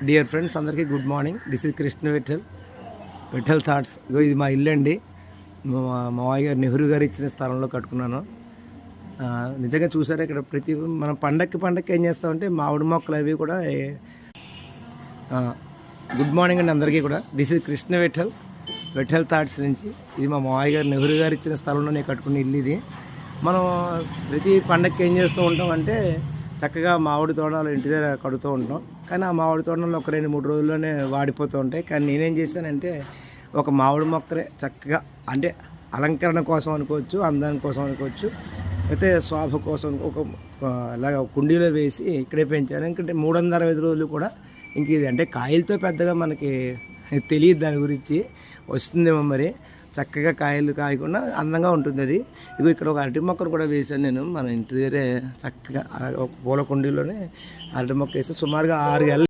Dear friends అందరికీ good morning. This is Krishna Vithal thoughts. ఇగో ఇది మా ఇల్లు అండి. మా మావయ్య గారు నెహ్రూ గారు ఇచ్చిన స్థలంలో కట్టుకున్నాను. నిజంగా చూసారా, ఇక్కడ ప్రతి మనం పండక్కి ఏం చేస్తామంటే మామిడి మొక్కలు అవి కూడా. గుడ్ మార్నింగ్ అండి అందరికీ కూడా. This is Krishna Vithal thoughts నుంచి. ఇది మా మావయ్య గారు నెహ్రూ గారు ఇచ్చిన స్థలంలో నేను కట్టుకున్న ఇల్లు ఇది. మనం ప్రతి పండక్కి ఏం చేస్తూ ఉంటాం అంటే చక్కగా మామిడి తోరణాలు ఇంటి దగ్గర కడుతూ ఉంటాం. కానీ ఆ మామిడి తోరణాలు ఒక 2-3 రోజుల్లోనే వాడిపోతూ ఉంటాయి. కానీ నేనేం చేశానంటే ఒక మామిడి మొక్కరే చక్కగా, అంటే అలంకరణ కోసం అనుకోవచ్చు, అందాని కోసం అనుకోవచ్చు, అయితే శోభ కోసం ఇలాగ కుండీలో వేసి ఇక్కడే పెంచాను. ఎందుకంటే 365 రోజులు కూడా ఇంక ఇది అంటే కాయలతో పెద్దగా మనకి తెలియదు, దాని గురించి వస్తుందేమో మరి. చక్కగా కాయలు కాయకుండా అందంగా ఉంటుంది అది. ఇగో ఇక్కడ ఒక అరటి మొక్కను కూడా వేసాను నేను మన ఇంటి దగ్గరే. చక్కగా ఒక పూల కుండీలోనే అరటి మొక్క వేసి సుమారుగా 6 ఏళ్ళ